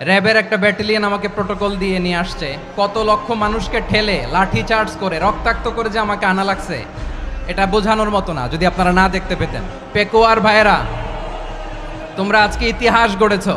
র্যাবের একটা ব্যাটালিয়ন আমাকে প্রোটোকল দিয়ে নিয়ে আসছে, কত লক্ষ মানুষকে ঠেলে লাঠি চার্জ করে রক্তাক্ত করে যে আমাকে আনা লাগছে, এটা বোঝানোর মতো না যদি আপনারা না দেখতে পেতেন। পেকুয়ার ভাইয়েরা, তোমরা আজকে ইতিহাস গড়েছ।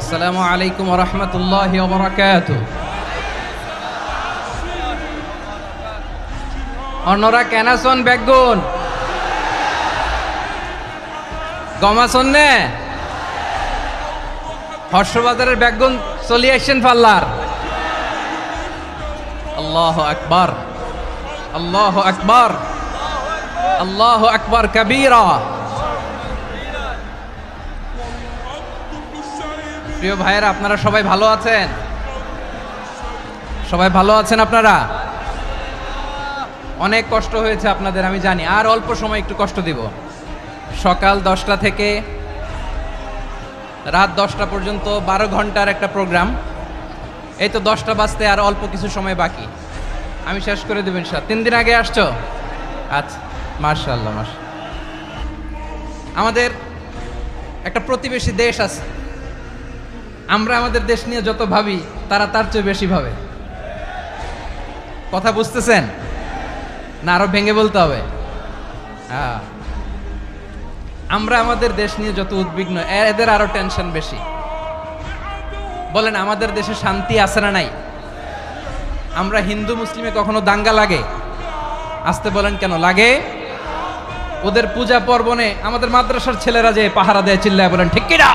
আসসালামু আলাইকুম ওয়া রাহমাতুল্লাহি ওয়া বারাকাতুহু। অন্যরা কেনাসন বেগুন গমাসন নে হর্ষবাজারের বেগুন চলি আসছেন পাল্লার। আল্লাহু আকবার, আল্লাহু আকবার, আল্লাহু আকবার কাবীরা। প্রিয় ভাইয়েরা, আপনারা সবাই ভালো আছেন? সবাই ভালো আছেন? আপনারা অনেক কষ্ট হয়েছে আপনাদের, আমি জানি। আর অল্প সময় একটু কষ্ট দিব। সকাল 10টা থেকে রাত 10টা পর্যন্ত 12 ঘন্টার একটা প্রোগ্রাম। এই তো 10টা বাজতে আর অল্প কিছু সময় বাকি, আমি শেষ করে দেবেন। 3 দিন আগে আসছো? আচ্ছা, মাশাআল্লাহ মাশাআল্লাহ। আমাদের একটা প্রতিবেশী দেশ আছে, আমরা আমাদের দেশ নিয়ে যত ভাবি তারা তার চেয়ে বেশি ভাবে। কথা বুঝতেছেন না? আরো ভেঙে বলতে হবে। হ্যাঁ, আমরা আমাদের দেশ নিয়ে যত উদ্বিগ্ন, এদের আরো টেনশন বেশি। বলেন, আমাদের দেশে শান্তি আছে না নাই? আমরা হিন্দু মুসলিমে কখনো দাঙ্গা লাগে? আসতে বলেন, কেন লাগে? ওদের পূজা পর্বণে আমাদের মাদ্রাসার ছেলেরা যে পাহারা দেয়, চিল্লায় বলেন ঠিক কিনা?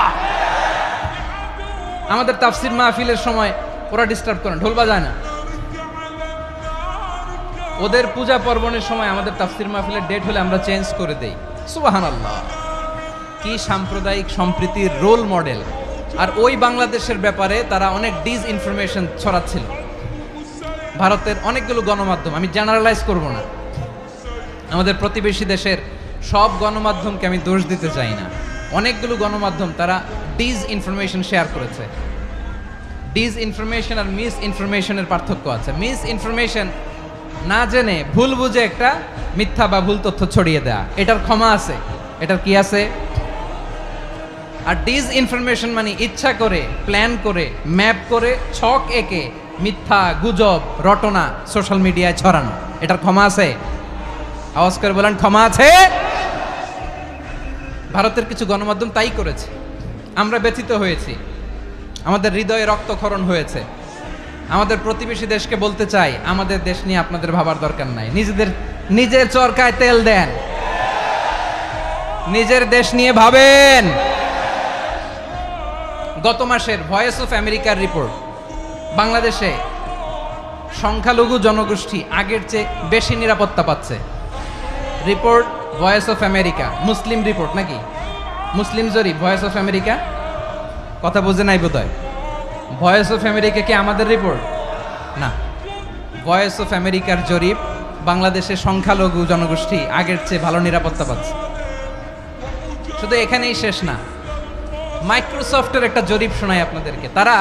আমাদের তাফসির মাহফিলের সময় ওরা ডিস্টার্ব করেন, ঢোল বাজায় না। ওদের পূজা পার্বণের সময় আমাদের তাফসির মাহফিলের ডেট হলে আমরা চেঞ্জ করে দেই। সুবহানাল্লাহ, কি সাম্প্রদায়িক সম্প্রীতির রোল মডেল। আর ওই বাংলাদেশের ব্যাপারে তারা অনেক ডিসইনফরমেশন ছড়াচ্ছিল। ভারতের অনেকগুলো গণমাধ্যম, আমি জেনারেলাইজ করব না, আমাদের প্রতিবেশী দেশের সব গণমাধ্যমকে আমি দোষ দিতে চাই না। অনেকগুলো গণমাধ্যম তারা ডিসইনফরমেশন শেয়ার করেছে। ডিসইনফরমেশন আর মিস ইনফরমেশনের পার্থক্য আছে। মিস ইনফরমেশন না জেনে ভুল বুঝে একটা মিথ্যা বা ভুল তথ্য ছড়িয়ে দেয়া, এটার ক্ষমা আছে, এটার কি আছে। আর ডিসইনফরমেশন মানে ইচ্ছা করে, প্ল্যান করে, ম্যাপ করে, ছক এঁকে মিথ্যা, গুজব, রটনা সোশ্যাল মিডিয়ায় ছড়ানো, এটার ক্ষমা আছে? আওয়াজ করে বলেন, ক্ষমা আছে? ভারতের কিছু গণমাধ্যম তাই করেছে। আমরা ব্যথিত হয়েছি, আমাদের হৃদয়ে রক্তক্ষরণ হয়েছে। আমাদের প্রতিবেশী দেশকে বলতে চাই, আমাদের দেশ নিয়ে আপনাদের ভাবার দরকার নাই। নিজের চরকায় তেল দেন, নিজের দেশ নিয়ে ভাবেন। গত মাসের ভয়েস অফ আমেরিকার রিপোর্ট, বাংলাদেশে সংখ্যালঘু জনগোষ্ঠী আগের চেয়ে বেশি নিরাপত্তা পাচ্ছে। Report voice of America, Muslim report নাকি? মুসলিম জরিপ, ভয়েস অফ আমেরিকা। কথা বুঝে নাই বোধহয়। ভয়েস অফ আমেরিকা কি আমাদের রিপোর্ট? না, ভয়েস অফ আমেরিকার জরিপ, বাংলাদেশের সংখ্যালঘু জনগোষ্ঠী আগের চেয়ে ভালো নিরাপত্তা পাচ্ছে। শুধু এখানেই শেষ না, মাইক্রোসফটের একটা জরিপ শোনায় আপনাদেরকে। তারা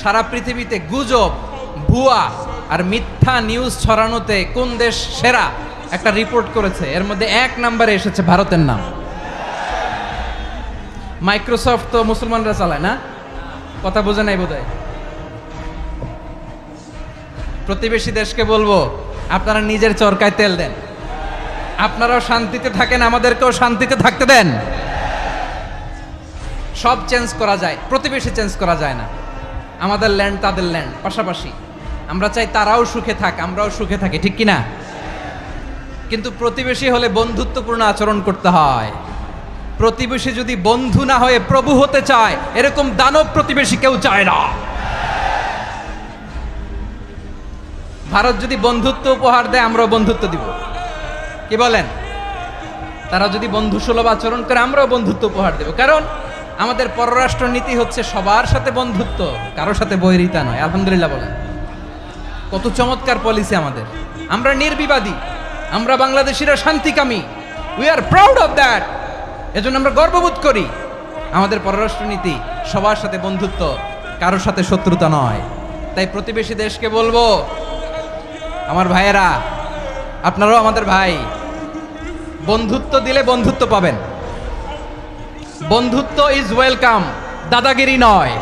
সারা পৃথিবীতে গুজব, ভুয়া আর মিথ্যা নিউজ ছড়ানোতে কোন দেশ সেরা একটা রিপোর্ট করেছে। এর মধ্যে 1 নম্বরে এসেছে ভারতের নাম। মাইক্রোসফট তো মুসলমানরা চালায় না? কথা বোঝে নাই বোধহয়। প্রতিবেশী দেশকে বলবো, আপনারা নিজের চরকায় তেল দেন, আপনারাও শান্তিতে থাকেন, আমাদেরকেও শান্তিতে থাকতে দেন। সব চেঞ্জ করা যায়, প্রতিবেশী চেঞ্জ করা যায় না। আমাদের ল্যান্ড তাদের ল্যান্ড, পাশাপাশি। আমরা চাই তারাও সুখে থাক, আমরাও সুখে থাকি, ঠিক কিনা? কিন্তু প্রতিবেশী হলে বন্ধুত্বপূর্ণ আচরণ করতে হয়। প্রতিবেশী যদি বন্ধু না হয়ে প্রভু হতে চায়, এরকম দানব প্রতিবেশী কেউ চায় না। ভারত যদি বন্ধুত্ব উপহার দেয় আমরাও বন্ধুত্ব দিব, কি বলেন? তারা যদি বন্ধু সুলভ আচরণ করে আমরাও বন্ধুত্ব উপহার দেব, কারণ আমাদের পররাষ্ট্র নীতি হচ্ছে সবার সাথে বন্ধুত্ব, কারোর সাথে বৈরিতা নয়। আলহামদুলিল্লাহ বলেন, কত চমৎকার পলিসি আমাদের। আমরা নির্বিবাদী, আমরা বাংলাদেশিরা শান্তিকামী, we are proud of that. এজন্য আমরা গর্ববোধ করি। আমাদের পররাষ্ট্র নীতি সবার সাথে বন্ধুত্ব, কারোর সাথে শত্রুতা নয়। তাই প্রতিবেশী দেশকে বলবো, আমার ভাইয়েরা, আপনারাও আমাদের ভাই, বন্ধুত্ব দিলে বন্ধুত্ব পাবেন। বন্ধুত্ব ইজ ওয়েলকাম, দাদাগিরি নয়।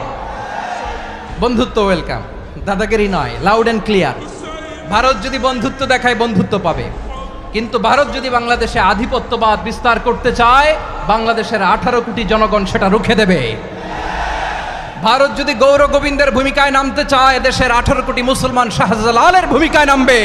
বন্ধুত্ব ওয়েলকাম, দাদাগিরি নয়, লাউড অ্যান্ড ক্লিয়ার। ভারত যদি বন্ধুত্ব দেখায় বন্ধুত্ব পাবে, কিন্তু ভারত যদি বাংলাদেশে আধিপত্যবাদ বিস্তার করতে চায়, বাংলাদেশের 18 কোটি জনগণ সেটা রুখে দেবে। ভারত যদি গৌর গোবিন্দের ভূমিকায় নামতে চায়, দেশের 18 কোটি মুসলমান শাহজালালের ভূমিকায় নামবে।